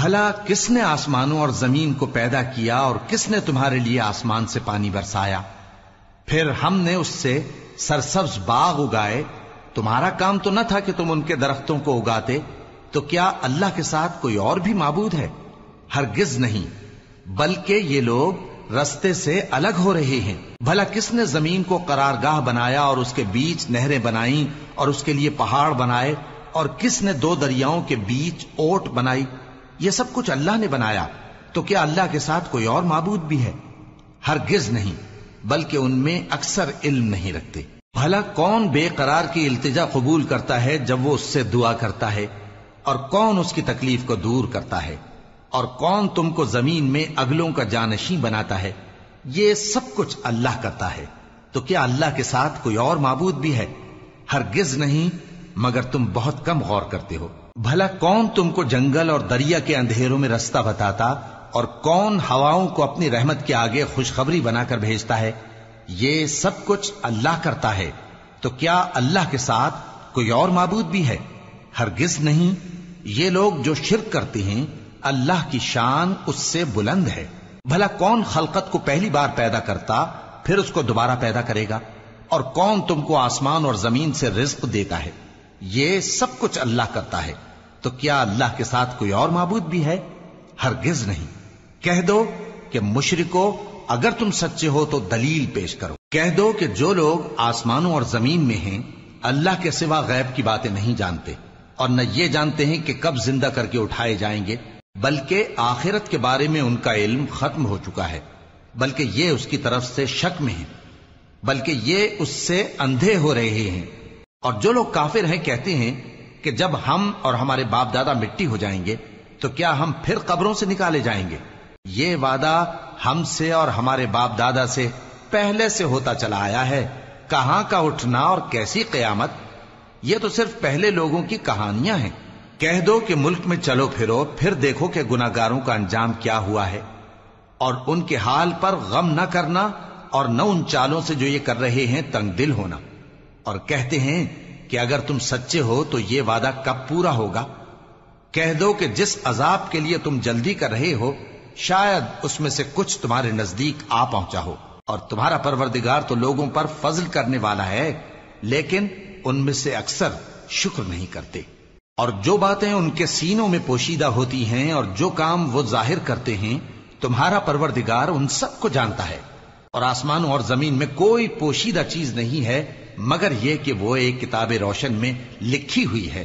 بھلا کس نے آسمانوں اور زمین کو پیدا کیا اور کس نے تمہارے لیے آسمان سے پانی برسایا؟ پھر ہم نے اس سے سرسبز باغ اگائے. تمہارا کام تو نہ تھا کہ تم ان کے درختوں کو اگاتے. تو کیا اللہ کے ساتھ کوئی اور بھی معبود ہے؟ ہرگز نہیں، بلکہ یہ لوگ رستے سے الگ ہو رہے ہیں. بھلا کس نے زمین کو قرارگاہ بنایا اور اس کے بیچ نہریں بنائیں اور اس کے لیے پہاڑ بنائے، اور کس نے دو دریاؤں کے بیچ اوٹ بنائی؟ یہ سب کچھ اللہ نے بنایا. تو کیا اللہ کے ساتھ کوئی اور معبود بھی ہے؟ ہرگز نہیں، بلکہ ان میں اکثر علم نہیں رکھتے. بھلا کون بے قرار کی التجا قبول کرتا ہے جب وہ اس سے دعا کرتا ہے، اور کون اس کی تکلیف کو دور کرتا ہے، اور کون تم کو زمین میں اگلوں کا جانشین بناتا ہے؟ یہ سب کچھ اللہ کرتا ہے. تو کیا اللہ کے ساتھ کوئی اور معبود بھی ہے؟ ہرگز نہیں، مگر تم بہت کم غور کرتے ہو. بھلا کون تم کو جنگل اور دریا کے اندھیروں میں رستہ بتاتا، اور کون ہواؤں کو اپنی رحمت کے آگے خوشخبری بنا کر بھیجتا ہے؟ یہ سب کچھ اللہ کرتا ہے. تو کیا اللہ کے ساتھ کوئی اور معبود بھی ہے؟ ہرگز نہیں. یہ لوگ جو شرک کرتے ہیں اللہ کی شان اس سے بلند ہے. بھلا کون خلقت کو پہلی بار پیدا کرتا پھر اس کو دوبارہ پیدا کرے گا؟ اور کون تم کو آسمان اور زمین سے رزق دیتا ہے؟ یہ سب کچھ اللہ کرتا ہے. تو کیا اللہ کے ساتھ کوئی اور معبود بھی ہے؟ ہرگز نہیں. کہہ دو کہ مشرکو، اگر تم سچے ہو تو دلیل پیش کرو. کہہ دو کہ جو لوگ آسمانوں اور زمین میں ہیں اللہ کے سوا غیب کی باتیں نہیں جانتے، اور نہ یہ جانتے ہیں کہ کب زندہ کر کے اٹھائے جائیں گے، بلکہ آخرت کے بارے میں ان کا علم ختم ہو چکا ہے، بلکہ یہ اس کی طرف سے شک میں ہیں، بلکہ یہ اس سے اندھے ہو رہے ہیں. اور جو لوگ کافر ہیں کہتے ہیں کہ جب ہم اور ہمارے باپ دادا مٹی ہو جائیں گے تو کیا ہم پھر قبروں سے نکالے جائیں گے؟ یہ وعدہ ہم سے اور ہمارے باپ دادا سے پہلے سے ہوتا چلا آیا ہے. کہاں کا اٹھنا اور کیسی قیامت؟ یہ تو صرف پہلے لوگوں کی کہانیاں ہیں. کہہ دو کہ ملک میں چلو پھرو، پھر دیکھو کہ گناہگاروں کا انجام کیا ہوا ہے، اور ان کے حال پر غم نہ کرنا، اور نہ ان چالوں سے جو یہ کر رہے ہیں تنگ دل ہونا. اور کہتے ہیں کہ اگر تم سچے ہو تو یہ وعدہ کب پورا ہوگا؟ کہہ دو کہ جس عذاب کے لیے تم جلدی کر رہے ہو شاید اس میں سے کچھ تمہارے نزدیک آ پہنچا ہو، اور تمہارا پروردگار تو لوگوں پر فضل کرنے والا ہے، لیکن ان میں سے اکثر شکر نہیں کرتے. اور جو باتیں ان کے سینوں میں پوشیدہ ہوتی ہیں اور جو کام وہ ظاہر کرتے ہیں تمہارا پروردگار ان سب کو جانتا ہے. اور آسمانوں اور زمین میں کوئی پوشیدہ چیز نہیں ہے مگر یہ کہ وہ ایک کتاب روشن میں لکھی ہوئی ہے.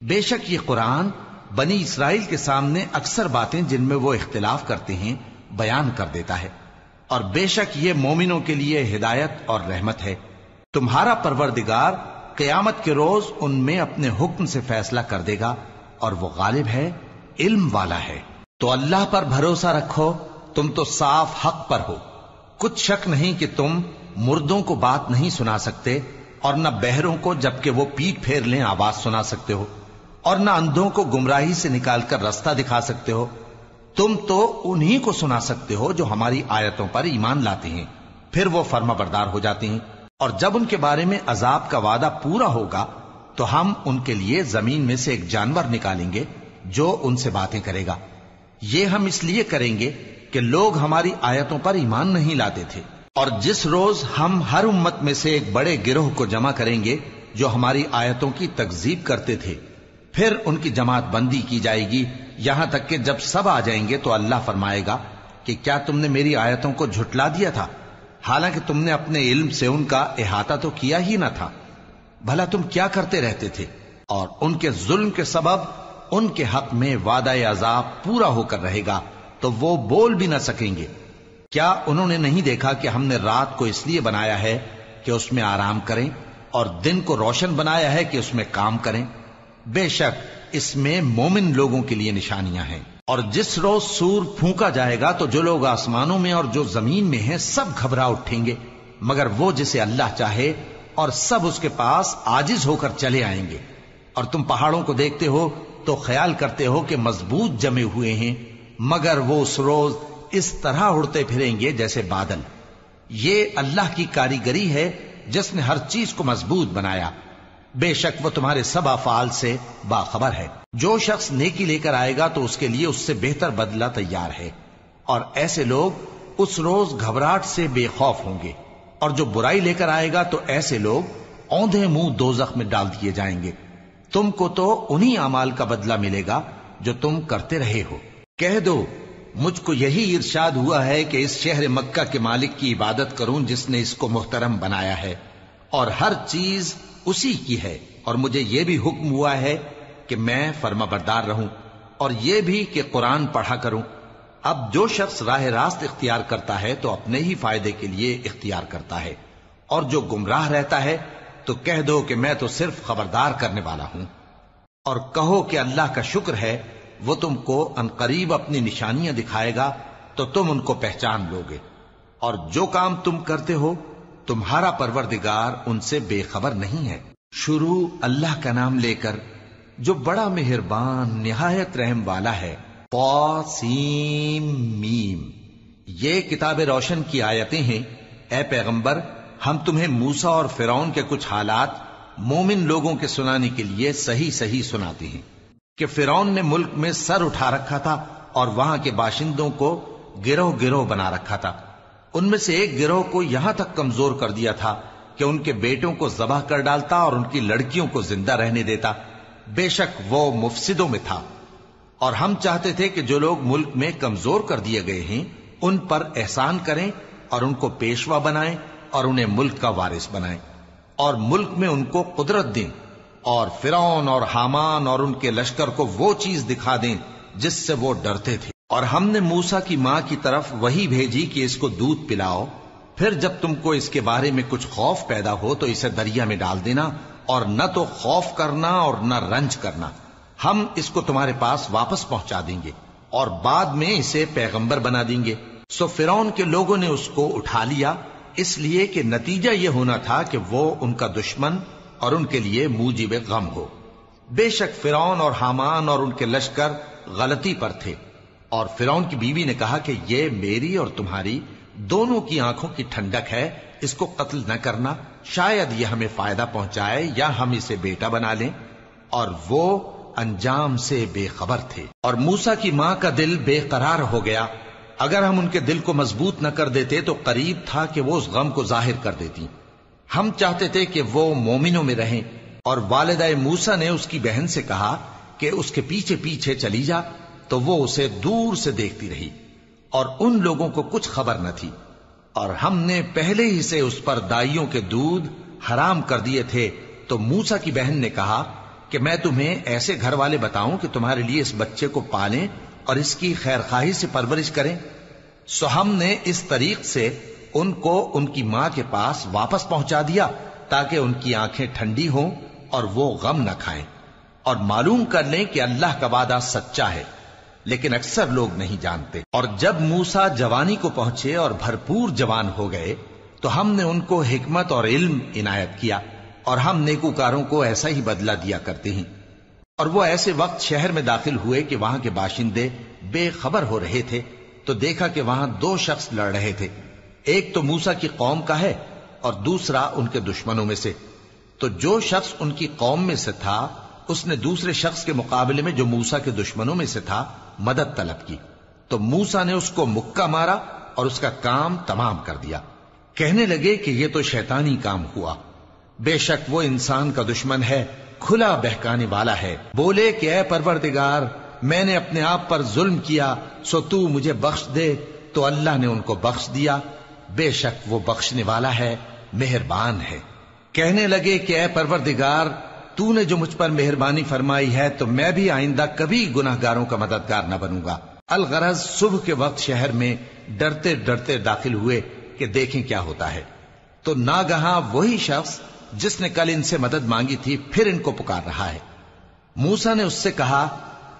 بے شک یہ قرآن بنی اسرائیل کے سامنے اکثر باتیں جن میں وہ اختلاف کرتے ہیں بیان کر دیتا ہے، اور بے شک یہ مومنوں کے لیے ہدایت اور رحمت ہے. تمہارا پروردگار قیامت کے روز ان میں اپنے حکم سے فیصلہ کر دے گا، اور وہ غالب ہے، علم والا ہے. تو اللہ پر بھروسہ رکھو، تم تو صاف حق پر ہو. کچھ شک نہیں کہ تم مردوں کو بات نہیں سنا سکتے، اور نہ بہروں کو جبکہ وہ پیٹ پھیر لیں آواز سنا سکتے ہو، اور نہ اندھوں کو گمراہی سے نکال کر راستہ دکھا سکتے ہو. تم تو انہی کو سنا سکتے ہو جو ہماری آیتوں پر ایمان لاتے ہیں، پھر وہ فرما بردار ہو جاتے ہیں. اور جب ان کے بارے میں عذاب کا وعدہ پورا ہوگا تو ہم ان کے لیے زمین میں سے ایک جانور نکالیں گے جو ان سے باتیں کرے گا. یہ ہم اس لیے کریں گے کہ لوگ ہماری آیتوں پر ایمان نہیں لاتے تھے. اور جس روز ہم ہر امت میں سے ایک بڑے گروہ کو جمع کریں گے جو ہماری آیتوں کی تکذیب کرتے تھے، پھر ان کی جماعت بندی کی جائے گی، یہاں تک کہ جب سب آ جائیں گے تو اللہ فرمائے گا کہ کیا تم نے میری آیتوں کو جھٹلا دیا تھا، حالانکہ تم نے اپنے علم سے ان کا احاطہ تو کیا ہی نہ تھا. بھلا تم کیا کرتے رہتے تھے؟ اور ان کے ظلم کے سبب ان کے حق میں وعدہ عذاب پورا ہو کر رہے گا تو وہ بول بھی نہ سکیں گے. کیا انہوں نے نہیں دیکھا کہ ہم نے رات کو اس لیے بنایا ہے کہ اس میں آرام کریں، اور دن کو روشن بنایا ہے کہ اس میں کام کریں؟ بے شک اس میں مومن لوگوں کے لیے نشانیاں ہیں. اور جس روز سور پھونکا جائے گا تو جو لوگ آسمانوں میں اور جو زمین میں ہیں سب گھبرا اٹھیں گے مگر وہ جسے اللہ چاہے، اور سب اس کے پاس عاجز ہو کر چلے آئیں گے. اور تم پہاڑوں کو دیکھتے ہو تو خیال کرتے ہو کہ مضبوط جمے ہوئے ہیں، مگر وہ اس روز اس طرح اڑتے پھریں گے جیسے بادل. یہ اللہ کی کاریگری ہے جس نے ہر چیز کو مضبوط بنایا. بے شک وہ تمہارے سب افعال سے باخبر ہے۔ جو شخص نیکی لے کر آئے گا تو اس کے لیے اس سے بہتر بدلہ تیار ہے، اور ایسے لوگ اس روز گھبراہٹ سے بے خوف ہوں گے، اور جو برائی لے کر آئے گا تو ایسے لوگ اوندھے منہ دوزخ میں ڈال دیے جائیں گے۔ تم کو تو انہی اعمال کا بدلہ ملے گا جو تم کرتے رہے ہو۔ کہہ دو مجھ کو یہی ارشاد ہوا ہے کہ اس شہر مکہ کے مالک کی عبادت کروں جس نے اس کو محترم بنایا ہے، اور ہر چیز اسی کی ہے، اور مجھے یہ بھی حکم ہوا ہے کہ میں فرما بردار رہوں، اور یہ بھی کہ قرآن پڑھا کروں۔ اب جو شخص راہ راست اختیار کرتا ہے تو اپنے ہی فائدے کے لیے اختیار کرتا ہے، اور جو گمراہ رہتا ہے تو کہہ دو کہ میں تو صرف خبردار کرنے والا ہوں۔ اور کہو کہ اللہ کا شکر ہے وہ تم کو عنقریب اپنی نشانیاں دکھائے گا تو تم ان کو پہچان لوگے، اور جو کام تم کرتے ہو تمہارا پروردگار ان سے بے خبر نہیں ہے۔ شروع اللہ کا نام لے کر جو بڑا مہربان نہایت رحم والا ہے۔ طاسیم میم، یہ کتاب روشن کی آیتیں ہیں۔ اے پیغمبر، ہم تمہیں موسیٰ اور فرعون کے کچھ حالات مومن لوگوں کے سنانے کے لیے صحیح صحیح سناتے ہیں کہ فرعون نے ملک میں سر اٹھا رکھا تھا اور وہاں کے باشندوں کو گروہ گروہ بنا رکھا تھا۔ ان میں سے ایک گروہ کو یہاں تک کمزور کر دیا تھا کہ ان کے بیٹوں کو ذبح کر ڈالتا اور ان کی لڑکیوں کو زندہ رہنے دیتا۔ بے شک وہ مفسدوں میں تھا، اور ہم چاہتے تھے کہ جو لوگ ملک میں کمزور کر دیے گئے ہیں ان پر احسان کریں اور ان کو پیشوا بنائیں اور انہیں ملک کا وارث بنائیں، اور ملک میں ان کو قدرت دیں، اور فرعون اور حامان اور ان کے لشکر کو وہ چیز دکھا دیں جس سے وہ ڈرتے تھے۔ اور ہم نے موسیٰ کی ماں کی طرف وہی بھیجی کہ اس کو دودھ پلاؤ، پھر جب تم کو اس کے بارے میں کچھ خوف پیدا ہو تو اسے دریا میں ڈال دینا، اور نہ تو خوف کرنا اور نہ رنج کرنا، ہم اس کو تمہارے پاس واپس پہنچا دیں گے اور بعد میں اسے پیغمبر بنا دیں گے۔ سو فرعون کے لوگوں نے اس کو اٹھا لیا، اس لیے کہ نتیجہ یہ ہونا تھا کہ وہ ان کا دشمن اور ان کے لیے موجب غم ہو۔ بے شک فرعون اور حامان اور ان کے لشکر غلطی پر تھے، اور فرعون کی بیوی نے کہا کہ یہ میری اور تمہاری دونوں کی آنکھوں کی ٹھنڈک ہے، اس کو قتل نہ کرنا، شاید یہ ہمیں فائدہ پہنچائے یا ہم اسے بیٹا بنا لیں، اور وہ انجام سے بے خبر تھے۔ اور موسیٰ کی ماں کا دل بے قرار ہو گیا، اگر ہم ان کے دل کو مضبوط نہ کر دیتے تو قریب تھا کہ وہ اس غم کو ظاہر کر دیتی۔ ہم چاہتے تھے کہ وہ مومنوں میں رہیں، اور والدہ موسیٰ نے اس کی بہن سے کہا کہ اس کے پیچھے پیچھے چلی جا، تو وہ اسے دور سے دیکھتی رہی، اور ان لوگوں کو کچھ خبر نہ تھی، اور ہم نے پہلے ہی سے اس پر دائیوں کے دودھ حرام کر دیے تھے۔ تو موسیٰ کی بہن نے کہا کہ میں تمہیں ایسے گھر والے بتاؤں کہ تمہارے لیے اس بچے کو پالیں اور اس کی خیر خواہی سے پرورش کریں۔ سو ہم نے اس طریق سے ان کو ان کی ماں کے پاس واپس پہنچا دیا تاکہ ان کی آنکھیں ٹھنڈی ہوں اور وہ غم نہ کھائیں، اور معلوم کر لیں کہ اللہ کا وعدہ سچا ہے، لیکن اکثر لوگ نہیں جانتے۔ اور جب موسیٰ جوانی کو پہنچے اور بھرپور جوان ہو گئے تو ہم نے ان کو حکمت اور علم عنایت کیا، اور ہم نیکوکاروں کو ایسا ہی بدلہ دیا کرتے ہیں۔ اور وہ ایسے وقت شہر میں داخل ہوئے کہ وہاں کے باشندے بے خبر ہو رہے تھے، تو دیکھا کہ وہاں دو شخص لڑ رہے تھے، ایک تو موسیٰ کی قوم کا ہے اور دوسرا ان کے دشمنوں میں سے۔ تو جو شخص ان کی قوم میں سے تھا اس نے دوسرے شخص کے مقابلے میں جو موسیٰ کے دشمنوں میں سے تھا مدد طلب کی، تو موسیٰ نے اس کو مکہ مارا اور اس کا کام تمام کر دیا۔ کہنے لگے کہ یہ تو شیطانی کام ہوا، بے شک وہ انسان کا دشمن ہے، کھلا بہکانے والا ہے۔ بولے کہ اے پروردگار، میں نے اپنے آپ پر ظلم کیا، سو تو مجھے بخش دے، تو اللہ نے ان کو بخش دیا، بے شک وہ بخشنے والا ہے، مہربان ہے۔ کہنے لگے کہ اے پروردگار، تو نے جو مجھ پر مہربانی فرمائی ہے تو میں بھی آئندہ کبھی گناہگاروں کا مددگار نہ بنوں گا۔ الغرض صبح کے وقت شہر میں ڈرتے ڈرتے داخل ہوئے کہ دیکھیں کیا ہوتا ہے، تو ناگہاں وہی شخص جس نے کل ان سے مدد مانگی تھی پھر ان کو پکار رہا ہے۔ موسیٰ نے اس سے کہا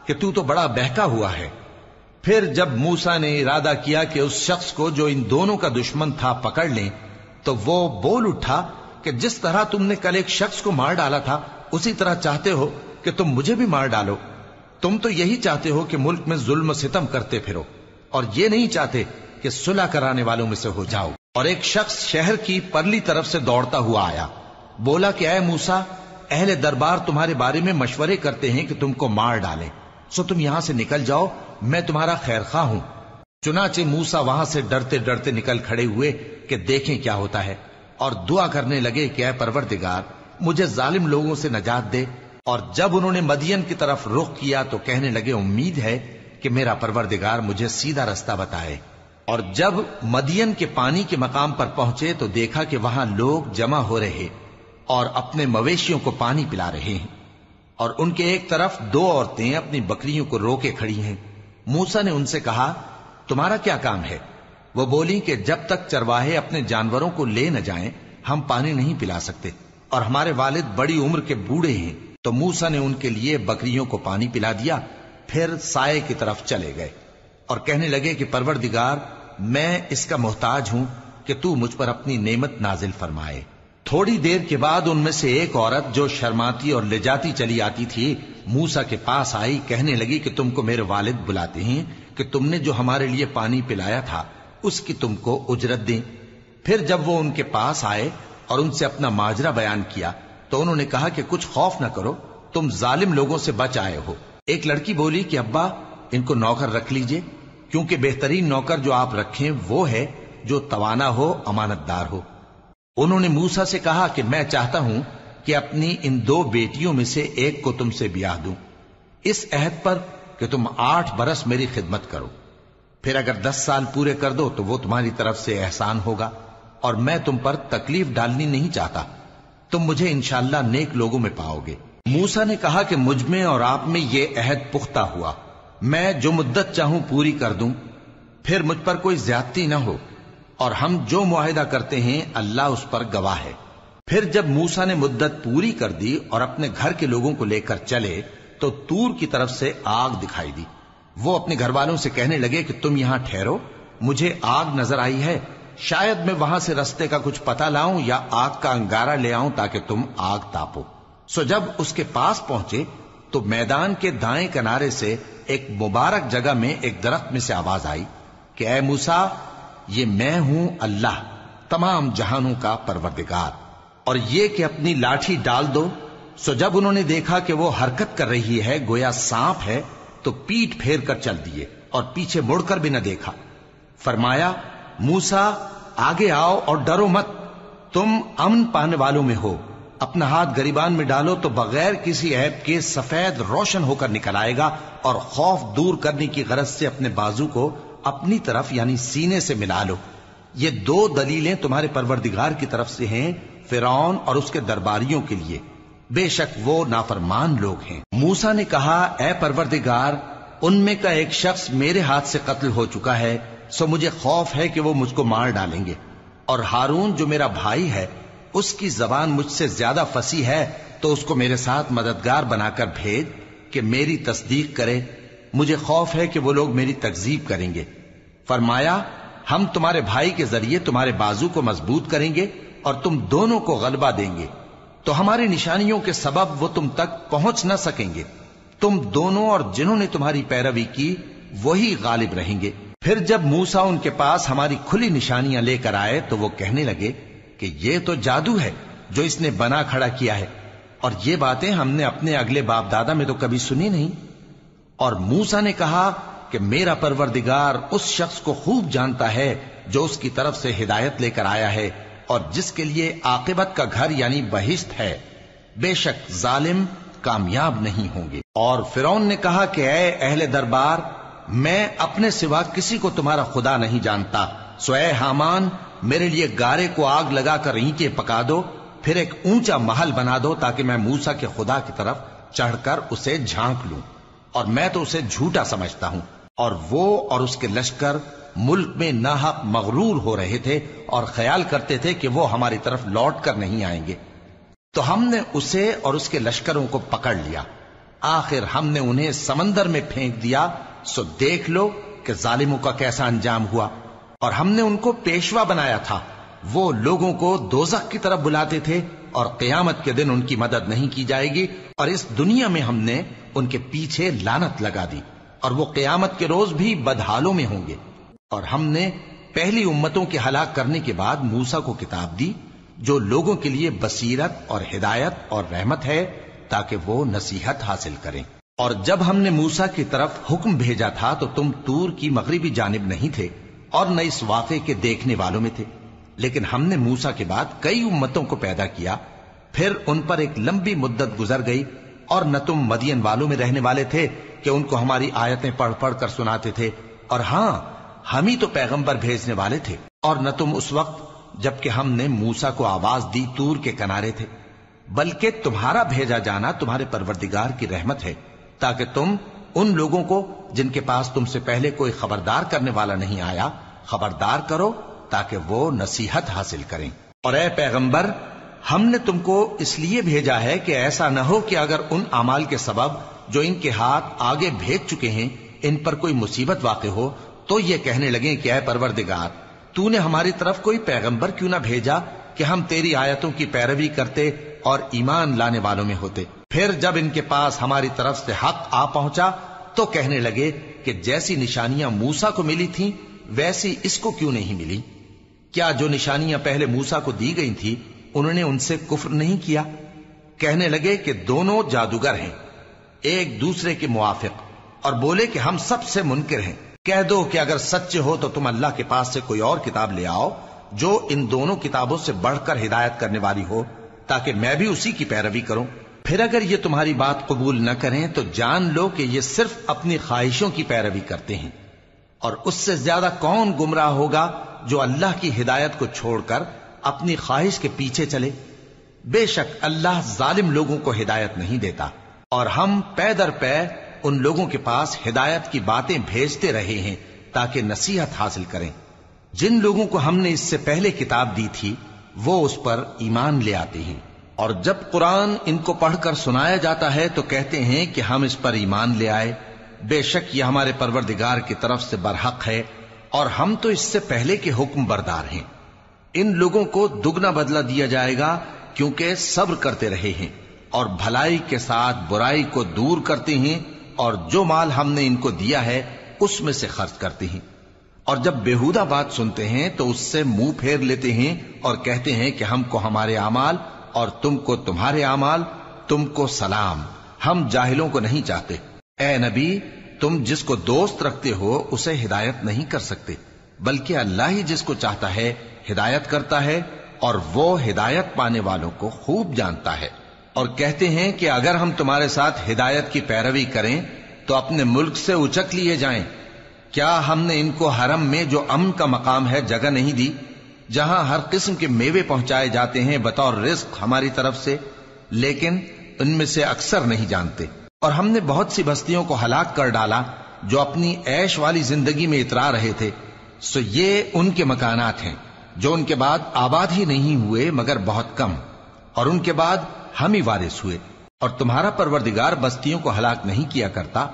کہ تو بڑا بہکا ہوا ہے۔ پھر جب موسیٰ نے ارادہ کیا کہ اس شخص کو جو ان دونوں کا دشمن تھا پکڑ لیں، تو وہ بول اٹھا کہ جس طرح تم نے کل ایک شخص کو مار ڈالا تھا اسی طرح چاہتے ہو کہ تم مجھے بھی مار ڈالو۔ تم تو یہی چاہتے ہو کہ ملک میں ظلم و ستم کرتے پھرو، اور یہ نہیں چاہتے کہ صلح کرانے والوں میں سے ہو جاؤ۔ اور ایک شخص شہر کی پرلی طرف سے دوڑتا ہوا آیا، بولا کہ اے موسیٰ، اہل دربار تمہارے بارے میں مشورے کرتے ہیں کہ تم کو مار ڈالیں، سو تم یہاں سے نکل جاؤ، میں تمہارا خیر خواہ ہوں۔ چنانچہ موسیٰ وہاں سے ڈرتے ڈرتے نکل کھڑے ہوئے کہ دیکھیں کیا ہوتا ہے، اور دعا کرنے لگے کہ اے پروردگار مجھے ظالم لوگوں سے نجات دے۔ اور جب انہوں نے مدین کی طرف رخ کیا تو کہنے لگے امید ہے کہ میرا پروردگار مجھے سیدھا رستہ بتائے۔ اور جب مدین کے پانی کے مقام پر پہنچے تو دیکھا کہ وہاں لوگ جمع ہو رہے اور اپنے مویشیوں کو پانی پلا رہے ہیں، اور ان کے ایک طرف دو عورتیں اپنی بکریوں کو روکے کھڑی ہیں۔ موسیٰ نے ان سے کہا تمہارا کیا کام ہے؟ وہ بولی کہ جب تک چرواہے اپنے جانوروں کو لے نہ جائیں ہم پانی نہیں پلا سکتے، اور ہمارے والد بڑی عمر کے بوڑھے ہیں۔ تو موسیٰ نے ان کے لیے بکریوں کو پانی پلا دیا، پھر سائے کی طرف چلے گئے اور کہنے لگے کہ پروردگار میں اس کا محتاج ہوں کہ تو مجھ پر اپنی نعمت نازل فرمائے۔ تھوڑی دیر کے بعد ان میں سے ایک عورت جو شرماتی اور لجاتی چلی آتی تھی موسیٰ کے پاس آئی، کہنے لگی کہ تم کو میرے والد بلاتے ہیں کہ تم نے جو ہمارے لیے پانی پلایا تھا اس کی تم کو اجرت دیں۔ پھر جب وہ ان کے پاس آئے اور ان سے اپنا ماجرا بیان کیا تو انہوں نے کہا کہ کچھ خوف نہ کرو، تم ظالم لوگوں سے بچ آئے ہو۔ ایک لڑکی بولی کہ ابا ان کو نوکر رکھ لیجئے، کیونکہ بہترین نوکر جو آپ رکھیں وہ ہے جو توانا ہو، امانت دار ہو۔ انہوں نے موسیٰ سے کہا کہ میں چاہتا ہوں کہ اپنی ان دو بیٹیوں میں سے ایک کو تم سے بیاہ دوں، اس عہد پر کہ تم 8 برس میری خدمت کرو، پھر اگر 10 سال پورے کر دو تو وہ تمہاری طرف سے احسان ہوگا، اور میں تم پر تکلیف ڈالنی نہیں چاہتا، تم مجھے انشاءاللہ نیک لوگوں میں پاؤ گے۔ موسیٰ نے کہا کہ مجھ میں اور آپ میں یہ عہد پختہ ہوا، میں جو مدت چاہوں پوری کر دوں، پھر مجھ پر کوئی زیادتی نہ ہو، اور ہم جو معاہدہ کرتے ہیں اللہ اس پر گواہ ہے۔ پھر جب موسیٰ نے مدت پوری کر دی اور اپنے گھر کے لوگوں کو لے کر چلے تو طور کی طرف سے آگ دکھائی دی۔ وہ اپنے گھر والوں سے کہنے لگے کہ تم یہاں ٹھہرو، مجھے آگ نظر آئی ہے، شاید میں وہاں سے رستے کا کچھ پتہ لاؤں یا آگ کا انگارہ لے آؤں تاکہ تم آگ تاپو۔ سو جب اس کے پاس پہنچے تو میدان کے دائیں کنارے سے ایک مبارک جگہ میں ایک درخت میں سے آواز آئی کہ اے موسیٰ یہ میں ہوں اللہ تمام جہانوں کا پروردگار، اور یہ کہ اپنی لاٹھی ڈال دو۔ سو جب انہوں نے دیکھا کہ وہ حرکت کر رہی ہے گویا سانپ ہے تو پیٹ پھیر کر چل دیے اور پیچھے مڑ کر بھی نہ دیکھا۔ فرمایا موسیٰ آگے آؤ اور ڈرو مت، تم امن پانے والوں میں ہو۔ اپنا ہاتھ گریبان میں ڈالو تو بغیر کسی عیب کے سفید روشن ہو کر نکل آئے گا، اور خوف دور کرنے کی غرض سے اپنے بازو کو اپنی طرف یعنی سینے سے ملا لو۔ یہ 2 دلیلیں تمہارے پروردگار کی طرف سے ہیں فرعون اور اس کے درباریوں کے لیے، بے شک وہ نافرمان لوگ ہیں۔ موسیٰ نے کہا اے پروردگار ان میں کا ایک شخص میرے ہاتھ سے قتل ہو چکا ہے، سو مجھے خوف ہے کہ وہ مجھ کو مار ڈالیں گے، اور ہارون جو میرا بھائی ہے اس کی زبان مجھ سے زیادہ فصیح ہے، تو اس کو میرے ساتھ مددگار بنا کر بھیج کہ میری تصدیق کرے، مجھے خوف ہے کہ وہ لوگ میری تکذیب کریں گے۔ فرمایا ہم تمہارے بھائی کے ذریعے تمہارے بازو کو مضبوط کریں گے اور تم دونوں کو غلبہ دیں گے، تو ہماری نشانیوں کے سبب وہ تم تک پہنچ نہ سکیں گے، تم دونوں اور جنہوں نے تمہاری پیروی کی وہی غالب رہیں گے۔ پھر جب موسیٰ ان کے پاس ہماری کھلی نشانیاں لے کر آئے تو وہ کہنے لگے کہ یہ تو جادو ہے جو اس نے بنا کھڑا کیا ہے، اور یہ باتیں ہم نے اپنے اگلے باپ دادا میں تو کبھی سنی نہیں۔ اور موسیٰ نے کہا کہ میرا پروردگار اس شخص کو خوب جانتا ہے جو اس کی طرف سے ہدایت لے کر آیا ہے اور جس کے لیے عاقبت کا گھر یعنی بہشت ہے، بے شک ظالم کامیاب نہیں ہوں گے۔ اور فرعون نے کہا کہ اے اہل دربار میں اپنے سوا کسی کو تمہارا خدا نہیں جانتا، سو اے حامان میرے لیے گارے کو آگ لگا کر اینٹیں پکا دو، پھر ایک اونچا محل بنا دو تاکہ میں موسیٰ کے خدا کی طرف چڑھ کر اسے جھانک لوں، اور میں تو اسے جھوٹا سمجھتا ہوں۔ اور وہ اور اس کے لشکر ملک میں ناحق مغرور ہو رہے تھے اور خیال کرتے تھے کہ وہ ہماری طرف لوٹ کر نہیں آئیں گے، تو ہم نے اسے اور اس کے لشکروں کو پکڑ لیا، آخر ہم نے انہیں سمندر میں پھینک دیا، سو دیکھ لو کہ ظالموں کا کیسا انجام ہوا۔ اور ہم نے ان کو پیشوا بنایا تھا، وہ لوگوں کو دوزخ کی طرف بلاتے تھے، اور قیامت کے دن ان کی مدد نہیں کی جائے گی، اور اس دنیا میں ہم نے ان کے پیچھے لعنت لگا دی، اور وہ قیامت کے روز بھی بدحالوں میں ہوں گے۔ اور ہم نے پہلی امتوں کے ہلاک کرنے کے بعد موسیٰ کو کتاب دی، جو لوگوں کے لیے بصیرت اور ہدایت اور رحمت ہے تاکہ وہ نصیحت حاصل کریں۔ اور جب ہم نے موسیٰ کی طرف حکم بھیجا تھا تو تم طور کی مغربی جانب نہیں تھے اور نہ اس واقعے کے دیکھنے والوں میں تھے، لیکن ہم نے موسیٰ کے بعد کئی امتوں کو پیدا کیا، پھر ان پر ایک لمبی مدت گزر گئی، اور نہ تم مدین والوں میں رہنے والے تھے کہ ان کو ہماری آیتیں پڑھ پڑھ کر سناتے تھے، اور ہاں ہم ہی تو پیغمبر بھیجنے والے تھے، اور نہ تم اس وقت جبکہ ہم نے موسیٰ کو آواز دی طور کے کنارے تھے، بلکہ تمہارا بھیجا جانا تمہارے پروردگار کی رحمت ہے تاکہ تم ان لوگوں کو جن کے پاس تم سے پہلے کوئی خبردار کرنے والا نہیں آیا خبردار کرو تاکہ وہ نصیحت حاصل کریں۔ اور اے پیغمبر، ہم نے تم کو اس لیے بھیجا ہے کہ ایسا نہ ہو کہ اگر ان اعمال کے سبب جو ان کے ہاتھ آگے بھیج چکے ہیں ان پر کوئی مصیبت واقع ہو تو یہ کہنے لگیں کہ اے پروردگار، تو نے ہماری طرف کوئی پیغمبر کیوں نہ بھیجا کہ ہم تیری آیتوں کی پیروی کرتے اور ایمان لانے والوں میں ہوتے۔ پھر جب ان کے پاس ہماری طرف سے حق آ پہنچا تو کہنے لگے کہ جیسی نشانیاں موسیٰ کو ملی تھیں ویسی اس کو کیوں نہیں ملی؟ کیا جو نشانیاں پہلے موسیٰ کو دی گئی تھی انہوں نے ان سے کفر نہیں کیا؟ کہنے لگے کہ دونوں جادوگر ہیں ایک دوسرے کے موافق، اور بولے کہ ہم سب سے منکر ہیں۔ کہہ دو کہ اگر سچے ہو تو تم اللہ کے پاس سے کوئی اور کتاب لے آؤ جو ان دونوں کتابوں سے بڑھ کر ہدایت کرنے والی ہو تاکہ میں بھی اسی کی پیروی کروں۔ پھر اگر یہ تمہاری بات قبول نہ کریں تو جان لو کہ یہ صرف اپنی خواہشوں کی پیروی کرتے ہیں، اور اس سے زیادہ کون گمراہ ہوگا جو اللہ کی ہدایت کو چھوڑ کر اپنی خواہش کے پیچھے چلے۔ بے شک اللہ ظالم لوگوں کو ہدایت نہیں دیتا، اور ہم پے در پے ان لوگوں کے پاس ہدایت کی باتیں بھیجتے رہے ہیں تاکہ نصیحت حاصل کریں۔ جن لوگوں کو ہم نے اس سے پہلے کتاب دی تھی وہ اس پر ایمان لے آتے ہیں، اور جب قرآن ان کو پڑھ کر سنایا جاتا ہے تو کہتے ہیں کہ ہم اس پر ایمان لے آئے، بے شک یہ ہمارے پروردگار کی طرف سے برحق ہے اور ہم تو اس سے پہلے کے حکم بردار ہیں۔ ان لوگوں کو دگنا بدلہ دیا جائے گا کیونکہ صبر کرتے رہے ہیں اور بھلائی کے ساتھ برائی کو دور کرتے ہیں، اور جو مال ہم نے ان کو دیا ہے اس میں سے خرچ کرتے ہیں، اور جب بےہودہ بات سنتے ہیں تو اس سے منہ پھیر لیتے ہیں اور کہتے ہیں کہ ہم کو ہمارے اعمال اور تم کو تمہارے اعمال، تم کو سلام، ہم جاہلوں کو نہیں چاہتے۔ اے نبی، تم جس کو دوست رکھتے ہو اسے ہدایت نہیں کر سکتے، بلکہ اللہ ہی جس کو چاہتا ہے ہدایت کرتا ہے، اور وہ ہدایت پانے والوں کو خوب جانتا ہے۔ اور کہتے ہیں کہ اگر ہم تمہارے ساتھ ہدایت کی پیروی کریں تو اپنے ملک سے اچک لیے جائیں۔ کیا ہم نے ان کو حرم میں جو امن کا مقام ہے جگہ نہیں دی، جہاں ہر قسم کے میوے پہنچائے جاتے ہیں بطور رزق ہماری طرف سے؟ لیکن ان میں سے اکثر نہیں جانتے۔ اور ہم نے بہت سی بستیوں کو ہلاک کر ڈالا جو اپنی عیش والی زندگی میں اترا رہے تھے، سو یہ ان کے مکانات ہیں جو ان کے بعد آباد ہی نہیں ہوئے مگر بہت کم، اور ان کے بعد ہم ہی وارث ہوئے۔ اور تمہارا پروردگار بستیوں کو ہلاک نہیں کیا کرتا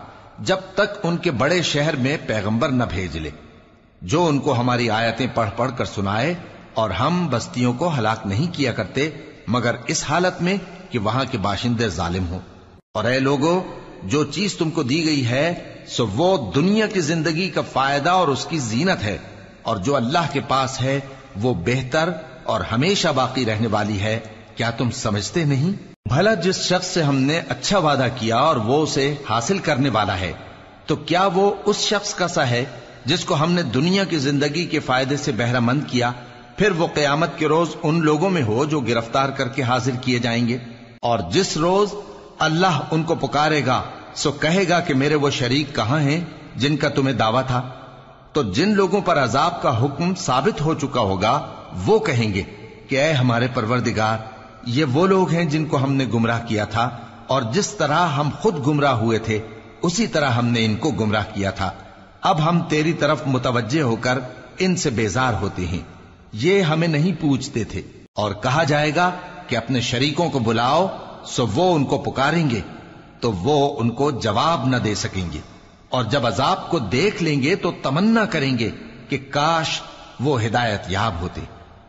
جب تک ان کے بڑے شہر میں پیغمبر نہ بھیج لے جو ان کو ہماری آیتیں پڑھ پڑھ کر سنائے، اور ہم بستیوں کو ہلاک نہیں کیا کرتے مگر اس حالت میں کہ وہاں کے باشندے ظالم ہوں۔ اور اے لوگو، جو چیز تم کو دی گئی ہے سو وہ دنیا کی زندگی کا فائدہ اور اس کی زینت ہے، اور جو اللہ کے پاس ہے وہ بہتر اور ہمیشہ باقی رہنے والی ہے۔ کیا تم سمجھتے نہیں؟ بھلا جس شخص سے ہم نے اچھا وعدہ کیا اور وہ اسے حاصل کرنے والا ہے تو کیا وہ اس شخص کا سا ہے جس کو ہم نے دنیا کی زندگی کے فائدے سے بہرہ مند کیا، پھر وہ قیامت کے روز ان لوگوں میں ہو جو گرفتار کر کے حاضر کیے جائیں گے، اور جس روز اللہ ان کو پکارے گا سو کہے گا کہ میرے وہ شریک کہاں ہیں جن کا تمہیں دعویٰ تھا؟ تو جن لوگوں پر عذاب کا حکم ثابت ہو چکا ہوگا وہ کہیں گے کہ اے ہمارے پروردگار، یہ وہ لوگ ہیں جن کو ہم نے گمراہ کیا تھا، اور جس طرح ہم خود گمراہ ہوئے تھے اسی طرح ہم نے ان کو گمراہ کیا تھا۔ اب ہم تیری طرف متوجہ ہو کر ان سے بیزار ہوتے ہیں، یہ ہمیں نہیں پوچھتے تھے۔ اور کہا جائے گا کہ اپنے شریکوں کو بلاؤ، سو وہ ان کو پکاریں گے تو وہ ان کو جواب نہ دے سکیں گے، اور جب عذاب کو دیکھ لیں گے تو تمنا کریں گے کہ کاش وہ ہدایت یاب ہوتے۔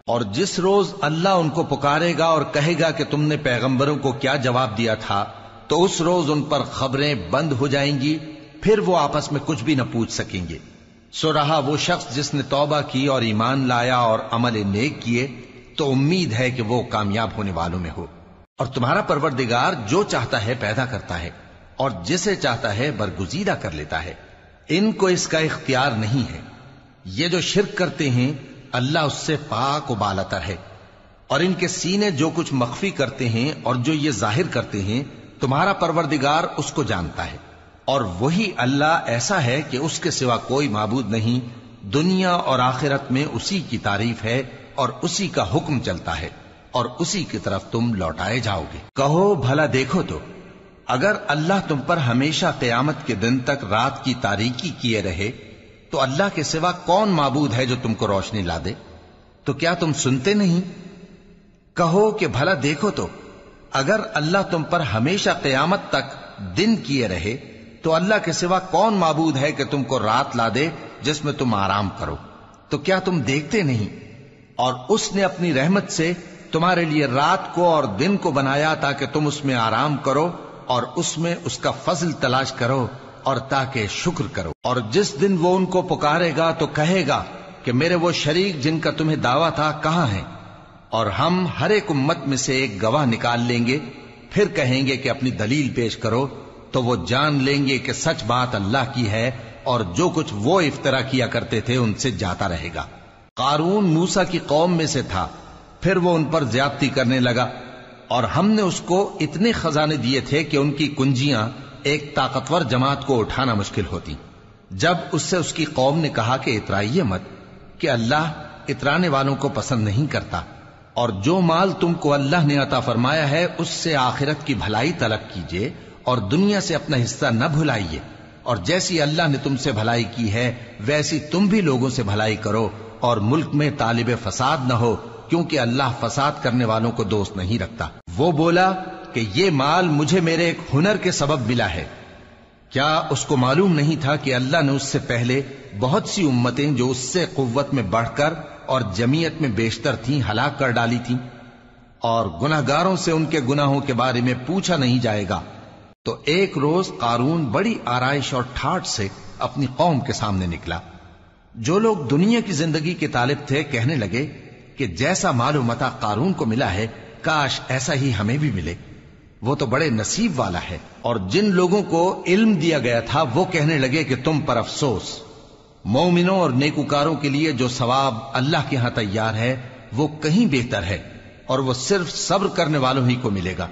اور جس روز اللہ ان کو پکارے گا اور کہے گا کہ تم نے پیغمبروں کو کیا جواب دیا تھا، تو اس روز ان پر خبریں بند ہو جائیں گی، پھر وہ آپس میں کچھ بھی نہ پوچھ سکیں گے۔ سو رہا وہ شخص جس نے توبہ کی اور ایمان لایا اور عمل نیک کیے تو امید ہے کہ وہ کامیاب ہونے والوں میں ہو۔ اور تمہارا پروردگار جو چاہتا ہے پیدا کرتا ہے اور جسے چاہتا ہے برگزیدہ کر لیتا ہے، ان کو اس کا اختیار نہیں ہے۔ یہ جو شرک کرتے ہیں اللہ اس سے پاک و بالاتر ہے، اور ان کے سینے جو کچھ مخفی کرتے ہیں اور جو یہ ظاہر کرتے ہیں تمہارا پروردگار اس کو جانتا ہے۔ اور وہی اللہ ایسا ہے کہ اس کے سوا کوئی معبود نہیں، دنیا اور آخرت میں اسی کی تعریف ہے اور اسی کا حکم چلتا ہے اور اسی کی طرف تم لوٹائے جاؤ گے۔ کہو بھلا دیکھو تو اگر اللہ تم پر ہمیشہ قیامت کے دن تک رات کی تاریکی کیے رہے تو اللہ کے سوا کون معبود ہے جو تم کو روشنی لا دے؟ تو کیا تم سنتے نہیں؟ کہو کہ بھلا دیکھو تو اگر اللہ تم پر ہمیشہ قیامت تک دن کیے رہے تو اللہ کے سوا کون معبود ہے کہ تم کو رات لا دے جس میں تم آرام کرو؟ تو کیا تم دیکھتے نہیں؟ اور اس نے اپنی رحمت سے تمہارے لیے رات کو اور دن کو بنایا تاکہ تم اس میں آرام کرو اور اس میں اس کا فضل تلاش کرو اور تاکہ شکر کرو۔ اور جس دن وہ ان کو پکارے گا تو کہے گا کہ میرے وہ شریک جن کا تمہیں دعویٰ تھا کہاں ہیں؟ اور ہم ہر ایک امت میں سے ایک گواہ نکال لیں گے، پھر کہیں گے کہ اپنی دلیل پیش کرو، تو وہ جان لیں گے کہ سچ بات اللہ کی ہے اور جو کچھ وہ افترا کیا کرتے تھے ان سے جاتا رہے گا۔ قارون موسیٰ کی قوم میں سے تھا، پھر وہ ان پر زیادتی کرنے لگا، اور ہم نے اس کو اتنے خزانے دیے تھے کہ ان کی کنجیاں ایک طاقتور جماعت کو اٹھانا مشکل ہوتی۔ جب اس سے اس کی قوم نے کہا کہ اترائیے مت، کہ اللہ اترانے والوں کو پسند نہیں کرتا، اور جو مال تم کو اللہ نے عطا فرمایا ہے اس سے آخرت کی بھلائی طلب کیجیے اور دنیا سے اپنا حصہ نہ بھلائیے، اور جیسی اللہ نے تم سے بھلائی کی ہے ویسی تم بھی لوگوں سے بھلائی کرو، اور ملک میں طالب فساد نہ ہو، کیونکہ اللہ فساد کرنے والوں کو دوست نہیں رکھتا۔ وہ بولا کہ یہ مال مجھے میرے ایک ہنر کے سبب ملا ہے۔ کیا اس کو معلوم نہیں تھا کہ اللہ نے اس سے پہلے بہت سی امتیں جو اس سے قوت میں بڑھ کر اور جمعیت میں بیشتر تھیں ہلاک کر ڈالی تھیں، اور گناہگاروں سے ان کے گناہوں کے بارے میں پوچھا نہیں جائے گا؟ تو ایک روز قارون بڑی آرائش اور ٹھاٹ سے اپنی قوم کے سامنے نکلا۔ جو لوگ دنیا کی زندگی کے طالب تھے کہنے لگے کہ جیسا مال و متاع قارون کو ملا ہے کاش ایسا ہی ہمیں بھی ملے، وہ تو بڑے نصیب والا ہے۔ اور جن لوگوں کو علم دیا گیا تھا وہ کہنے لگے کہ تم پر افسوس، مومنوں اور نیکوکاروں کے لیے جو ثواب اللہ کے ہاں تیار ہے وہ کہیں بہتر ہے، اور وہ صرف صبر کرنے والوں ہی کو ملے گا۔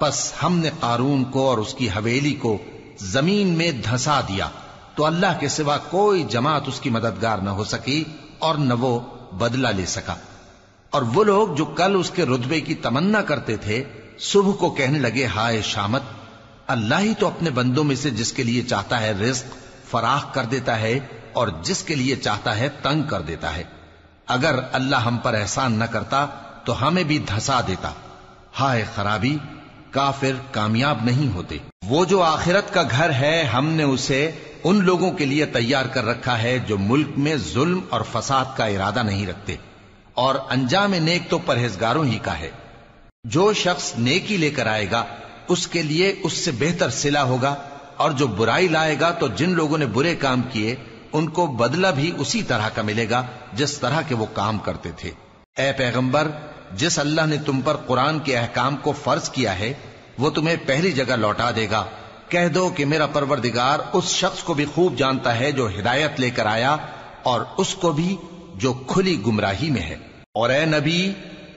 پس ہم نے قارون کو اور اس کی حویلی کو زمین میں دھسا دیا، تو اللہ کے سوا کوئی جماعت اس کی مددگار نہ ہو سکی اور نہ وہ بدلہ لے سکا۔ اور وہ لوگ جو کل اس کے رتبے کی تمنا کرتے تھے صبح کو کہنے لگے ہائے شامت، اللہ ہی تو اپنے بندوں میں سے جس کے لیے چاہتا ہے رزق فراخ کر دیتا ہے اور جس کے لیے چاہتا ہے تنگ کر دیتا ہے۔ اگر اللہ ہم پر احسان نہ کرتا تو ہمیں بھی دھسا دیتا۔ ہائے خرابی، کافر کامیاب نہیں ہوتے۔ وہ جو آخرت کا گھر ہے ہم نے اسے ان لوگوں کے لیے تیار کر رکھا ہے جو ملک میں ظلم اور فساد کا ارادہ نہیں رکھتے، اور انجام نیک تو پرہیزگاروں ہی کا ہے۔ جو شخص نیکی لے کر آئے گا اس کے لیے اس سے بہتر صلہ ہوگا، اور جو برائی لائے گا تو جن لوگوں نے برے کام کیے ان کو بدلہ بھی اسی طرح کا ملے گا جس طرح کے وہ کام کرتے تھے۔ اے پیغمبر، جس اللہ نے تم پر قرآن کے احکام کو فرض کیا ہے وہ تمہیں پہلی جگہ لوٹا دے گا۔ کہہ دو کہ میرا پروردگار اس شخص کو بھی خوب جانتا ہے جو ہدایت لے کر آیا اور اس کو بھی جو کھلی گمراہی میں ہے۔ اور اے نبی،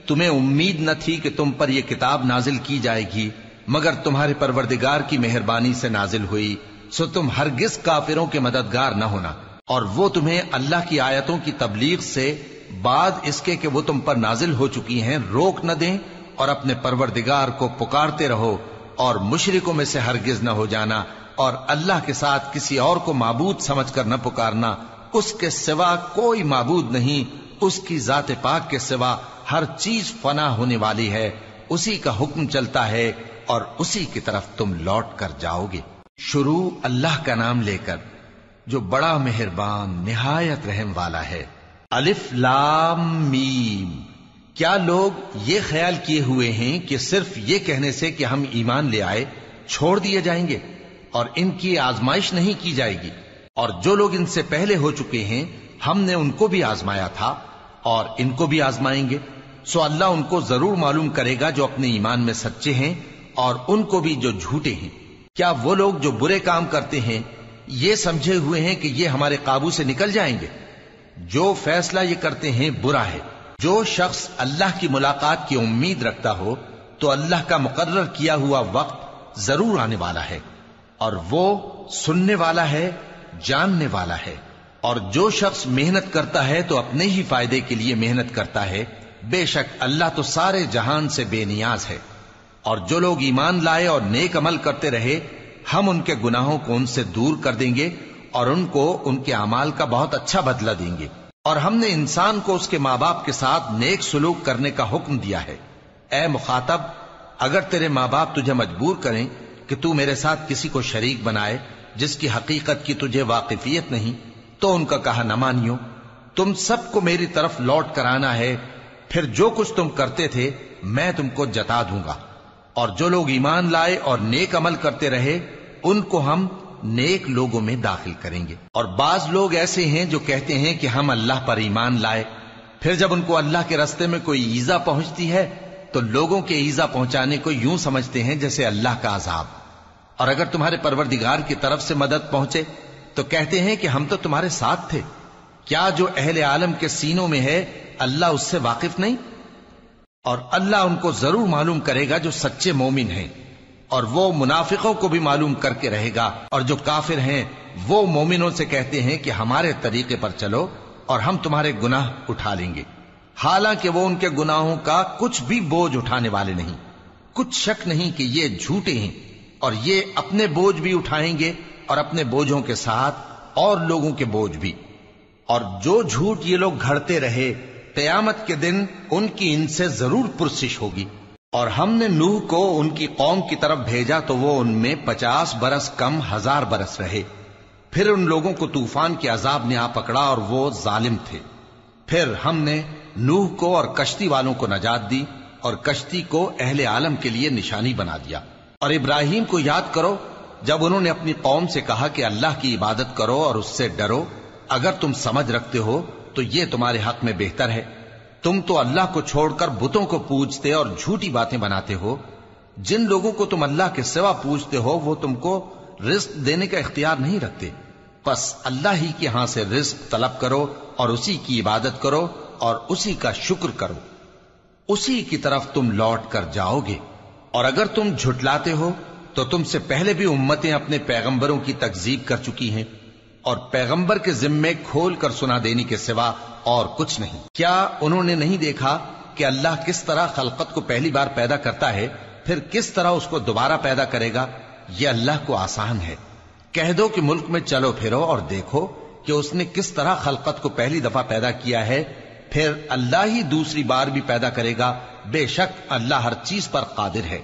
تمہیں امید نہ تھی کہ تم پر یہ کتاب نازل کی جائے گی مگر تمہارے پروردگار کی مہربانی سے نازل ہوئی، سو تم ہرگز کافروں کے مددگار نہ ہونا، اور وہ تمہیں اللہ کی آیتوں کی تبلیغ سے بعد اس کے کہ وہ تم پر نازل ہو چکی ہیں روک نہ دیں، اور اپنے پروردگار کو پکارتے رہو اور مشرکوں میں سے ہرگز نہ ہو جانا، اور اللہ کے ساتھ کسی اور کو معبود سمجھ کر نہ پکارنا۔ اس کے سوا کوئی معبود نہیں، اس کی ذات پاک کے سوا ہر چیز فنا ہونے والی ہے، اسی کا حکم چلتا ہے اور اسی کی طرف تم لوٹ کر جاؤ گے۔ شروع اللہ کا نام لے کر جو بڑا مہربان نہایت رحم والا ہے۔ الف لام میم۔ کیا لوگ یہ خیال کیے ہوئے ہیں کہ صرف یہ کہنے سے کہ ہم ایمان لے آئے چھوڑ دیے جائیں گے اور ان کی آزمائش نہیں کی جائے گی؟ اور جو لوگ ان سے پہلے ہو چکے ہیں ہم نے ان کو بھی آزمایا تھا اور ان کو بھی آزمائیں گے، سو اللہ ان کو ضرور معلوم کرے گا جو اپنے ایمان میں سچے ہیں اور ان کو بھی جو جھوٹے ہیں۔ کیا وہ لوگ جو برے کام کرتے ہیں یہ سمجھے ہوئے ہیں کہ یہ ہمارے قابو سے نکل جائیں گے؟ جو فیصلہ یہ کرتے ہیں برا ہے۔ جو شخص اللہ کی ملاقات کی امید رکھتا ہو تو اللہ کا مقرر کیا ہوا وقت ضرور آنے والا ہے، اور وہ سننے والا ہے، جاننے والا ہے۔ اور جو شخص محنت کرتا ہے تو اپنے ہی فائدے کے لیے محنت کرتا ہے، بے شک اللہ تو سارے جہان سے بے نیاز ہے۔ اور جو لوگ ایمان لائے اور نیک عمل کرتے رہے، ہم ان کے گناہوں کو ان سے دور کر دیں گے اور ان کو ان کے اعمال کا بہت اچھا بدلہ دیں گے۔ اور ہم نے انسان کو اس کے ماں باپ کے ساتھ نیک سلوک کرنے کا حکم دیا ہے۔ اے مخاطب، اگر تیرے ماں باپ تجھے مجبور کریں کہ تو میرے ساتھ کسی کو شریک بنائے جس کی حقیقت کی تجھے واقفیت نہیں، تو ان کا کہا نہ مانیو۔ تم سب کو میری طرف لوٹ کر آنا ہے، پھر جو کچھ تم کرتے تھے میں تم کو جتا دوں گا۔ اور جو لوگ ایمان لائے اور نیک عمل کرتے رہے ان کو ہم نیک لوگوں میں داخل کریں گے۔ اور بعض لوگ ایسے ہیں جو کہتے ہیں کہ ہم اللہ پر ایمان لائے، پھر جب ان کو اللہ کے راستے میں کوئی ایذا پہنچتی ہے تو لوگوں کے ایذا پہنچانے کو یوں سمجھتے ہیں جیسے اللہ کا عذاب۔ اور اگر تمہارے پروردگار کی طرف سے مدد پہنچے تو کہتے ہیں کہ ہم تو تمہارے ساتھ تھے۔ کیا جو اہل عالم کے سینوں میں ہے اللہ اس سے واقف نہیں؟ اور اللہ ان کو ضرور معلوم کرے گا جو سچے مومن ہیں، اور وہ منافقوں کو بھی معلوم کر کے رہے گا۔ اور جو کافر ہیں وہ مومنوں سے کہتے ہیں کہ ہمارے طریقے پر چلو اور ہم تمہارے گناہ اٹھا لیں گے، حالانکہ وہ ان کے گناہوں کا کچھ بھی بوجھ اٹھانے والے نہیں۔ کچھ شک نہیں کہ یہ جھوٹے ہیں، اور یہ اپنے بوجھ بھی اٹھائیں گے اور اپنے بوجھوں کے ساتھ اور لوگوں کے بوجھ بھی۔ اور جو جھوٹ یہ لوگ گھڑتے رہے قیامت کے دن ان کی ان سے ضرور پرسش ہوگی۔ اور ہم نے نوح کو ان کی قوم کی طرف بھیجا تو وہ ان میں 50 برس کم 1000 برس رہے۔ پھر ان لوگوں کو طوفان کے عذاب نے آ پکڑا اور وہ ظالم تھے۔ پھر ہم نے نوح کو اور کشتی والوں کو نجات دی اور کشتی کو اہل عالم کے لیے نشانی بنا دیا۔ اور ابراہیم کو یاد کرو جب انہوں نے اپنی قوم سے کہا کہ اللہ کی عبادت کرو اور اس سے ڈرو، اگر تم سمجھ رکھتے ہو تو یہ تمہارے حق میں بہتر ہے۔ تم تو اللہ کو چھوڑ کر بتوں کو پوجتے اور جھوٹی باتیں بناتے ہو۔ جن لوگوں کو تم اللہ کے سوا پوجتے ہو وہ تم کو رزق دینے کا اختیار نہیں رکھتے، پس اللہ ہی کے ہاں سے رزق طلب کرو اور اسی کی عبادت کرو اور اسی کا شکر کرو، اسی کی طرف تم لوٹ کر جاؤ گے۔ اور اگر تم جھٹلاتے ہو تو تم سے پہلے بھی امتیں اپنے پیغمبروں کی تکذیب کر چکی ہیں، اور پیغمبر کے ذمے کھول کر سنا دینے کے سوا اور کچھ نہیں۔ کیا انہوں نے نہیں دیکھا کہ اللہ کس طرح خلقت کو پہلی بار پیدا کرتا ہے پھر کس طرح اس کو دوبارہ پیدا کرے گا؟ یہ اللہ کو آسان ہے۔ کہہ دو کہ ملک میں چلو پھرو اور دیکھو کہ اس نے کس طرح خلقت کو پہلی دفعہ پیدا کیا ہے، پھر اللہ ہی دوسری بار بھی پیدا کرے گا۔ بے شک اللہ ہر چیز پر قادر ہے۔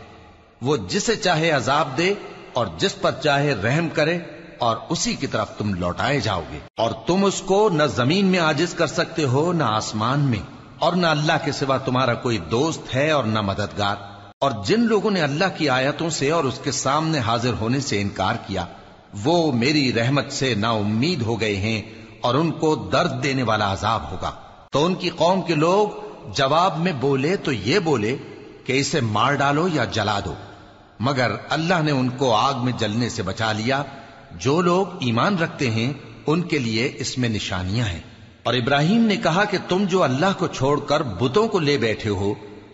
وہ جسے چاہے عذاب دے اور جس پر چاہے رحم کرے، اور اسی کی طرف تم لوٹائے جاؤ گے۔ اور تم اس کو نہ زمین میں عاجز کر سکتے ہو نہ آسمان میں، اور نہ اللہ کے سوا تمہارا کوئی دوست ہے اور نہ مددگار۔ اور جن لوگوں نے اللہ کی آیتوں سے اور اس کے سامنے حاضر ہونے سے انکار کیا وہ میری رحمت سے نا امید ہو گئے ہیں، اور ان کو درد دینے والا عذاب ہوگا۔ تو ان کی قوم کے لوگ جواب میں بولے تو یہ بولے کہ اسے مار ڈالو یا جلا دو، مگر اللہ نے ان کو آگ میں جلنے سے بچا لیا۔ جو لوگ ایمان رکھتے ہیں ان کے لیے اس میں نشانیاں ہیں۔ اور ابراہیم نے کہا کہ تم جو اللہ کو چھوڑ کر بتوں کو لے بیٹھے ہو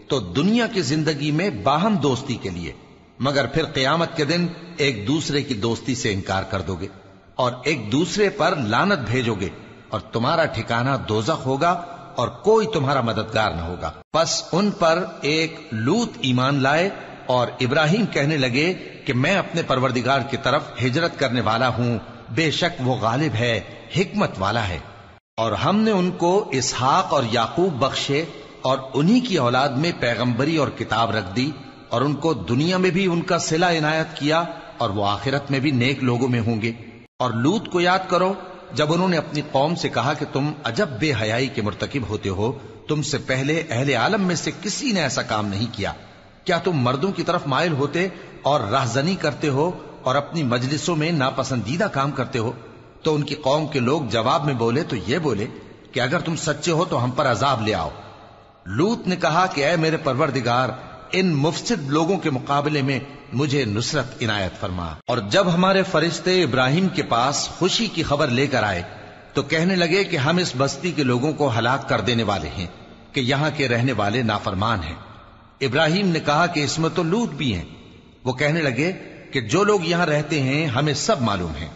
تو دنیا کی زندگی میں باہم دوستی کے لیے، مگر پھر قیامت کے دن ایک دوسرے کی دوستی سے انکار کر دو گے اور ایک دوسرے پر لعنت بھیجو گے، اور تمہارا ٹھکانہ دوزخ ہوگا اور کوئی تمہارا مددگار نہ ہوگا۔ پس ان پر ایک لوط ایمان لائے اور ابراہیم کہنے لگے کہ میں اپنے پروردگار کی طرف ہجرت کرنے والا ہوں، بے شک وہ غالب ہے، حکمت والا ہے۔ اور ہم نے ان کو اسحاق اور یعقوب بخشے اور انہی کی اولاد میں پیغمبری اور کتاب رکھ دی، اور ان کو دنیا میں بھی ان کا صلہ عنایت کیا اور وہ آخرت میں بھی نیک لوگوں میں ہوں گے۔ اور لوط کو یاد کرو جب انہوں نے اپنی قوم سے کہا کہ تم عجب بے حیائی کے مرتکب ہوتے ہو، تم سے پہلے اہل عالم میں سے کسی نے ایسا کام نہیں کیا۔ کیا تم مردوں کی طرف مائل ہوتے اور راہزنی کرتے ہو اور اپنی مجلسوں میں ناپسندیدہ کام کرتے ہو؟ تو ان کی قوم کے لوگ جواب میں بولے تو یہ بولے کہ اگر تم سچے ہو تو ہم پر عذاب لے آؤ۔ لوط نے کہا کہ اے میرے پروردگار، ان مفسد لوگوں کے مقابلے میں مجھے نصرت عنایت فرما۔ اور جب ہمارے فرشتے ابراہیم کے پاس خوشی کی خبر لے کر آئے تو کہنے لگے کہ ہم اس بستی کے لوگوں کو ہلاک کر دینے والے ہیں کہ یہاں کے رہنے والے نافرمان ہیں۔ ابراہیم نے کہا کہ اس میں تو لوط بھی ہیں۔ وہ کہنے لگے کہ جو لوگ یہاں رہتے ہیں ہمیں سب معلوم ہیں،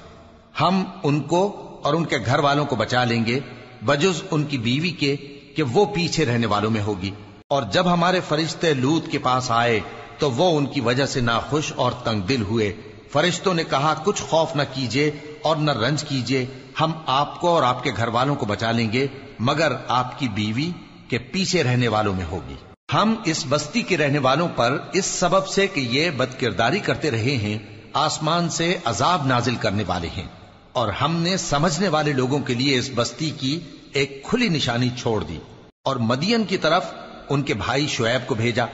ہم ان کو اور ان کے گھر والوں کو بچا لیں گے بجز ان کی بیوی کے کہ وہ پیچھے رہنے والوں میں ہوگی۔ اور جب ہمارے فرشتے لوط کے پاس آئے تو وہ ان کی وجہ سے ناخوش اور تنگ دل ہوئے۔ فرشتوں نے کہا کچھ خوف نہ کیجیے اور نہ رنج کیجیے، ہم آپ کو اور آپ کے گھر والوں کو بچا لیں گے مگر آپ کی بیوی کے پیچھے رہنے والوں میں ہوگی۔ ہم اس بستی کے رہنے والوں پر اس سبب سے کہ یہ بدکرداری کرتے رہے ہیں آسمان سے عذاب نازل کرنے والے ہیں، اور ہم نے سمجھنے والے لوگوں کے لیے اس بستی کی ایک کھلی نشانی چھوڑ دی۔ اور مدین کی طرف ان کے بھائی شعیب کو بھیجا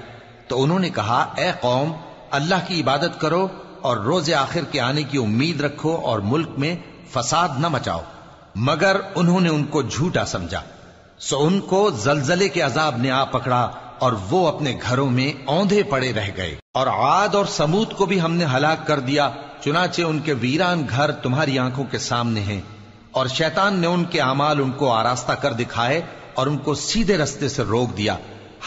تو انہوں نے کہا اے قوم، اللہ کی عبادت کرو اور روز آخر کے آنے کی امید رکھو اور ملک میں فساد نہ مچاؤ، مگر انہوں نے ان کو جھوٹا سمجھا، سو ان کو زلزلے کے عذاب نے آ پکڑا اور وہ اپنے گھروں میں اوندھے پڑے رہ گئے۔ اور عاد اور سمود کو بھی ہم نے ہلاک کر دیا، چنانچہ ان کے ویران گھر تمہاری آنکھوں کے سامنے ہیں، اور شیطان نے ان کے اعمال ان کو آراستہ کر دکھائے اور ان کو سیدھے رستے سے روک دیا،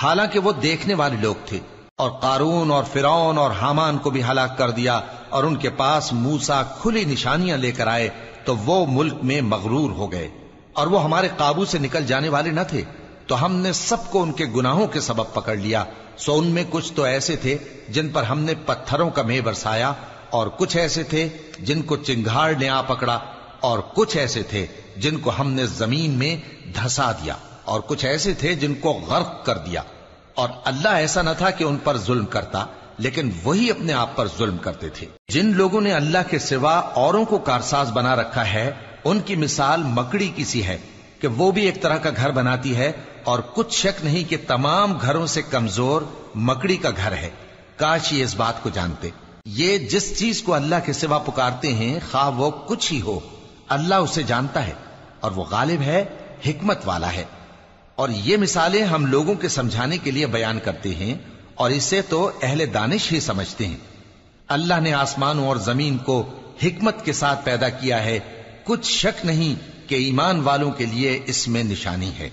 حالانکہ وہ دیکھنے والے لوگ تھے۔ اور قارون اور فرعون اور حامان کو بھی ہلاک کر دیا، اور ان کے پاس موسیٰ کھلی نشانیاں لے کر آئے تو وہ ملک میں مغرور ہو گئے، اور وہ ہمارے قابو سے نکل جانے والے نہ تھے، تو ہم نے سب کو ان کے گناہوں کے سبب پکڑ لیا۔ سو ان میں کچھ تو ایسے تھے جن پر ہم نے پتھروں کا مے برسایا، اور کچھ ایسے تھے جن کو چنگھاڑ نے آ پکڑا، اور کچھ ایسے تھے جن کو ہم نے زمین میں دھسا دیا، اور کچھ ایسے تھے جن کو غرق کر دیا۔ اور اللہ ایسا نہ تھا کہ ان پر ظلم کرتا، لیکن وہی اپنے آپ پر ظلم کرتے تھے۔ جن لوگوں نے اللہ کے سوا اوروں کو کارساز بنا رکھا ہے، ان کی مثال مکڑی کی سی ہے کہ وہ بھی ایک طرح کا گھر بناتی ہے، اور کچھ شک نہیں کہ تمام گھروں سے کمزور مکڑی کا گھر ہے۔ کاش یہ اس بات کو جانتے۔ یہ جس چیز کو اللہ کے سوا پکارتے ہیں خواہ وہ کچھ ہی ہو، اللہ اسے جانتا ہے اور وہ غالب ہے، حکمت والا ہے۔ اور یہ مثالیں ہم لوگوں کے سمجھانے کے لیے بیان کرتے ہیں، اور اسے تو اہل دانش ہی سمجھتے ہیں۔ اللہ نے آسمانوں اور زمین کو حکمت کے ساتھ پیدا کیا ہے، کچھ شک نہیں کہ ایمان والوں کے لیے اس میں نشانی ہے۔